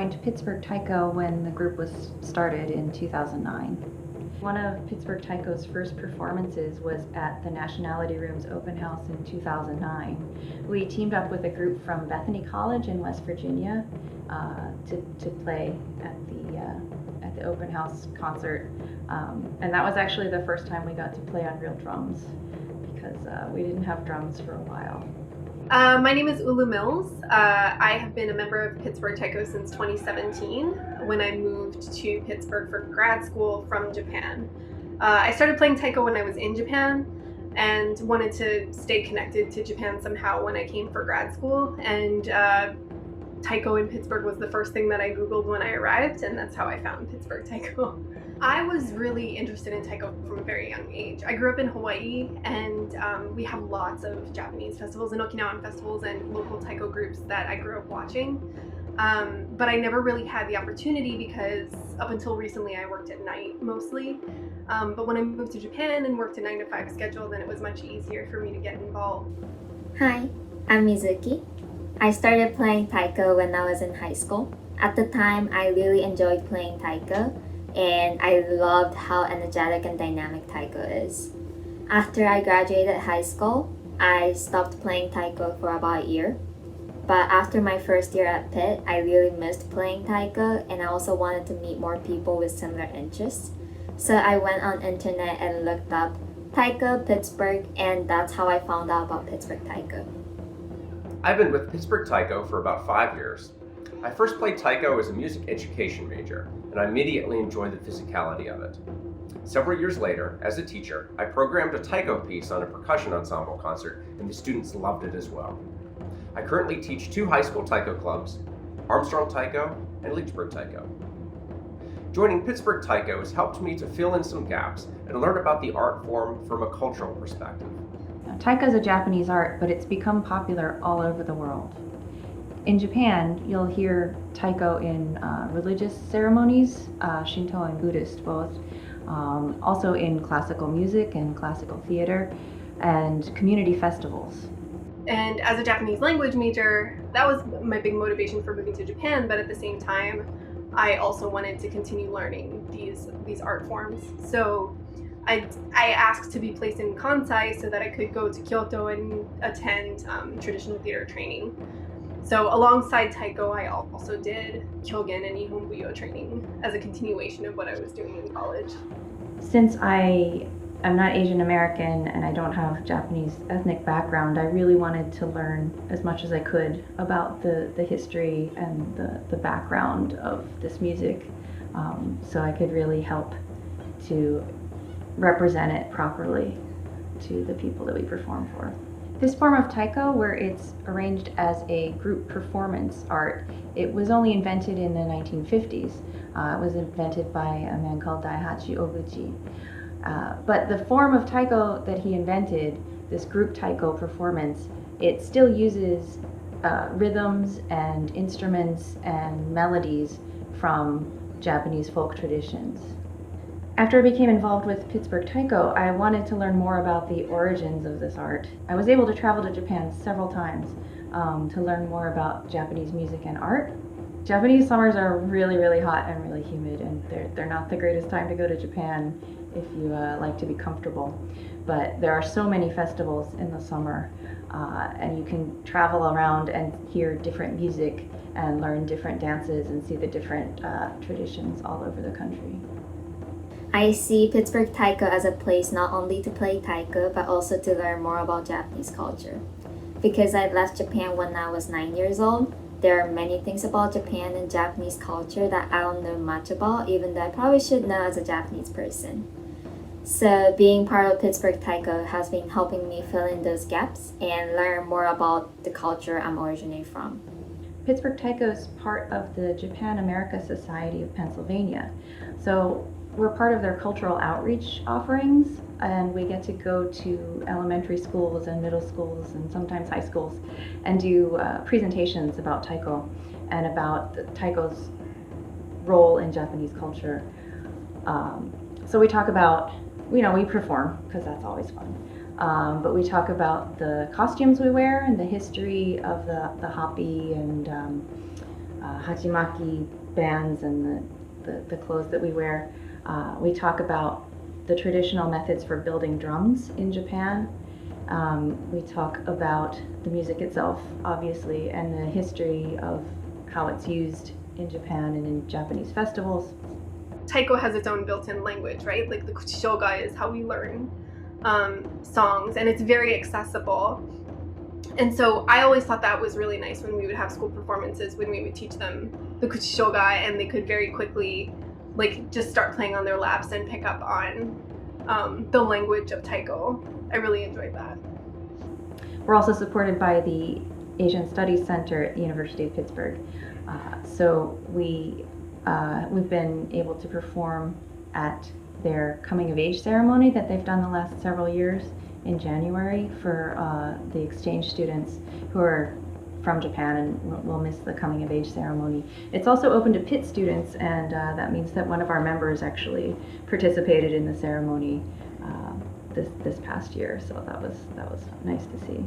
joined Pittsburgh Taiko when the group was started in 2009. One of Pittsburgh Taiko's first performances was at the Nationality Room's open house in 2009. We teamed up with a group from Bethany College in West Virginia to play at the open house concert. And that was actually the first time we got to play on real drums because we didn't have drums for a while. My name is Ulu Mills. I have been a member of Pittsburgh Taiko since 2017 when I moved to Pittsburgh for grad school from Japan. I started playing Taiko when I was in Japan and wanted to stay connected to Japan somehow when I came for grad school. And Taiko in Pittsburgh was the first thing that I Googled when I arrived, and that's how I found Pittsburgh Taiko. I was really interested in Taiko from a very young age. I grew up in Hawaii, and we have lots of Japanese festivals and Okinawan festivals and local Taiko groups that I grew up watching. But I never really had the opportunity because up until recently I worked at night mostly. But when I moved to Japan and worked a 9-to-5 schedule, then it was much easier for me to get involved. Hi, I'm Mizuki. I started playing Taiko when I was in high school. At the time, I really enjoyed playing Taiko, and I loved how energetic and dynamic Taiko is. After I graduated high school, I stopped playing Taiko for about a year. But after my first year at Pitt, I really missed playing Taiko, and I also wanted to meet more people with similar interests. So I went on internet and looked up Taiko, Pittsburgh, and that's how I found out about Pittsburgh Taiko. I've been with Pittsburgh Taiko for about 5 years. I first played Taiko as a music education major, and I immediately enjoyed the physicality of it. Several years later, as a teacher, I programmed a Taiko piece on a percussion ensemble concert, and the students loved it as well. I currently teach 2 high school Taiko clubs, Armstrong Taiko and Leechburg Taiko. Joining Pittsburgh Taiko has helped me to fill in some gaps and learn about the art form from a cultural perspective. Taiko is a Japanese art, but it's become popular all over the world. In Japan, you'll hear Taiko in religious ceremonies, Shinto and Buddhist both, also in classical music and classical theater, and community festivals. And as a Japanese language major, that was my big motivation for moving to Japan, but at the same time, I also wanted to continue learning these art forms. So I asked to be placed in Kansai so that I could go to Kyoto and attend traditional theater training. So alongside Taiko, I also did Kyogen and Nihonbuyo training as a continuation of what I was doing in college. Since I am not Asian American and I don't have Japanese ethnic background, I really wanted to learn as much as I could about the history and the background of this music, so I could really help to represent it properly to the people that we perform for. This form of Taiko, where it's arranged as a group performance art, it was only invented in the 1950s. It was invented by a man called Daihachi Oguchi. But the form of Taiko that he invented, this group Taiko performance, it still uses rhythms and instruments and melodies from Japanese folk traditions. After I became involved with Pittsburgh Taiko, I wanted to learn more about the origins of this art. I was able to travel to Japan several times to learn more about Japanese music and art. Japanese summers are really, really hot and really humid, and they're not the greatest time to go to Japan if you like to be comfortable. But there are so many festivals in the summer, and you can travel around and hear different music and learn different dances and see the different traditions all over the country. I see Pittsburgh Taiko as a place not only to play Taiko, but also to learn more about Japanese culture. Because I left Japan when I was 9 years old, there are many things about Japan and Japanese culture that I don't know much about, even though I probably should know as a Japanese person. So being part of Pittsburgh Taiko has been helping me fill in those gaps and learn more about the culture I'm originally from. Pittsburgh Taiko is part of the Japan America Society of Pennsylvania. So we're part of their cultural outreach offerings, and we get to go to elementary schools and middle schools and sometimes high schools and do presentations about Taiko and about Taiko's role in Japanese culture. So we talk about, we perform because that's always fun. But we talk about the costumes we wear and the history of the hapi and hachimaki bands and the clothes that we wear. We talk about the traditional methods for building drums in Japan. We talk about the music itself, obviously, and the history of how it's used in Japan and in Japanese festivals. Taiko has its own built-in language, right? Like the kuchishoga is how we learn songs, and it's very accessible. And so I always thought that was really nice when we would have school performances, when we would teach them the kuchishoga, and they could very quickly just start playing on their laps and pick up on the language of Taiko. I really enjoyed that. We're also supported by the Asian Studies Center at the University of Pittsburgh. So we've been able to perform at their coming of age ceremony that they've done the last several years in January for the exchange students who are from Japan and will miss the coming of age ceremony. It's also open to Pitt students, and that means that one of our members actually participated in the ceremony this past year, so that was nice to see.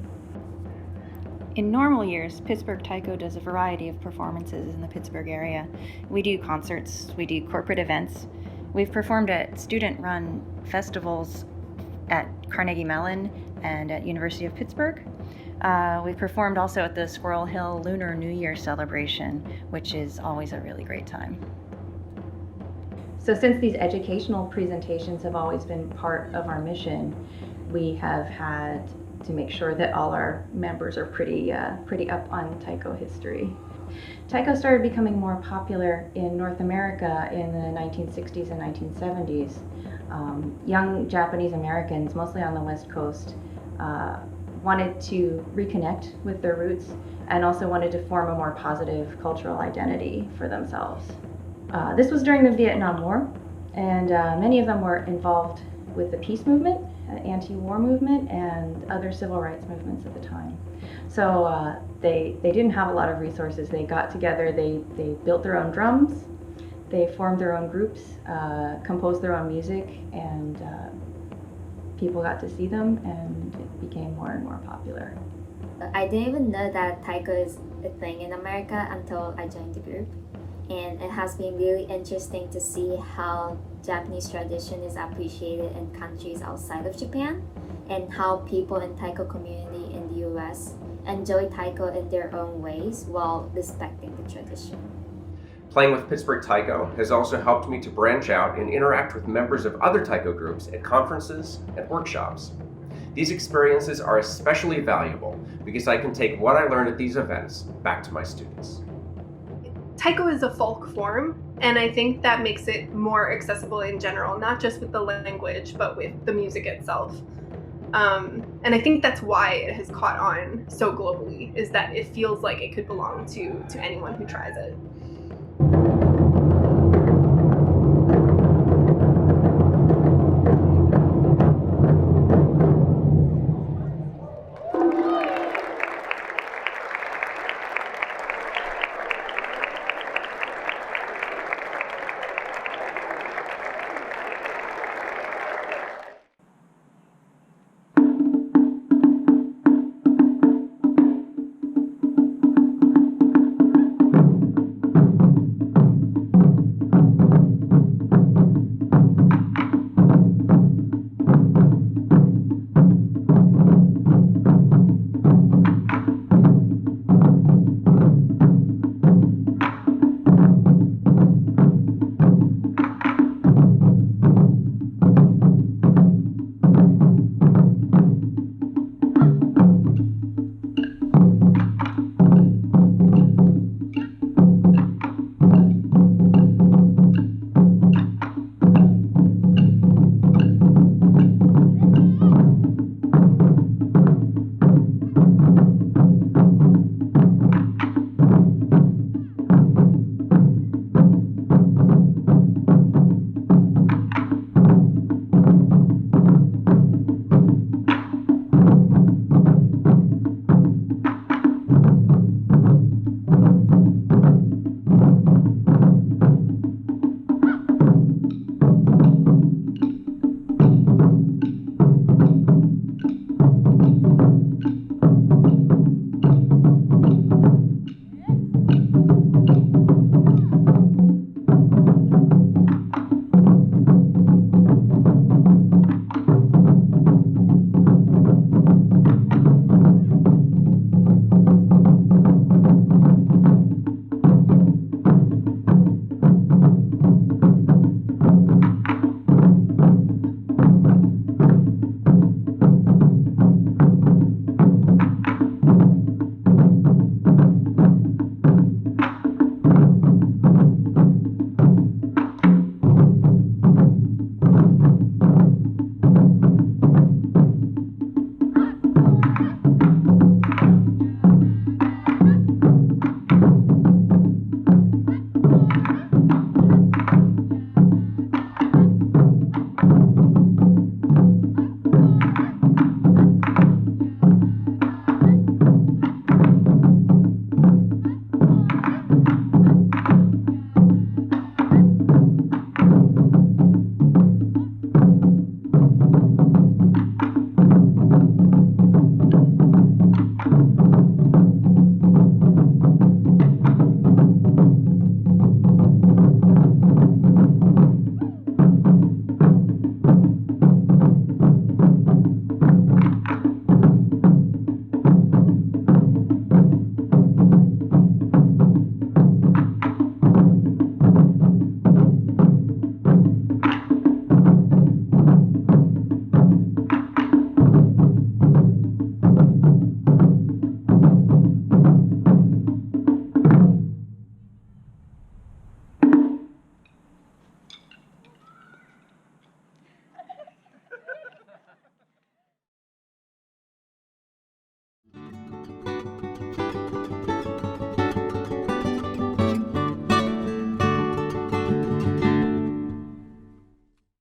In normal years, Pittsburgh Taiko does a variety of performances in the Pittsburgh area. We do concerts, we do corporate events. We've performed at student-run festivals at Carnegie Mellon and at University of Pittsburgh. We've performed also at the Squirrel Hill Lunar New Year celebration, which is always a really great time. So since these educational presentations have always been part of our mission, we have had to make sure that all our members are pretty up on Taiko history. Taiko started becoming more popular in North America in the 1960s and 1970s. Young Japanese Americans, mostly on the West Coast, wanted to reconnect with their roots and also wanted to form a more positive cultural identity for themselves. This was during the Vietnam War, and many of them were involved with the peace movement, anti-war movement, and other civil rights movements at the time. So they didn't have a lot of resources. They got together, they built their own drums, they formed their own groups, composed their own music, and people got to see them, and it became more and more popular. I didn't even know that Taiko is a thing in America until I joined the group. And it has been really interesting to see how Japanese tradition is appreciated in countries outside of Japan, and how people in Taiko community in the US enjoy Taiko in their own ways while respecting the tradition. Playing with Pittsburgh Taiko has also helped me to branch out and interact with members of other Taiko groups at conferences and workshops. These experiences are especially valuable because I can take what I learned at these events back to my students. Taiko is a folk form, and I think that makes it more accessible in general, not just with the language, but with the music itself. And I think that's why it has caught on so globally, is that it feels like it could belong to anyone who tries it.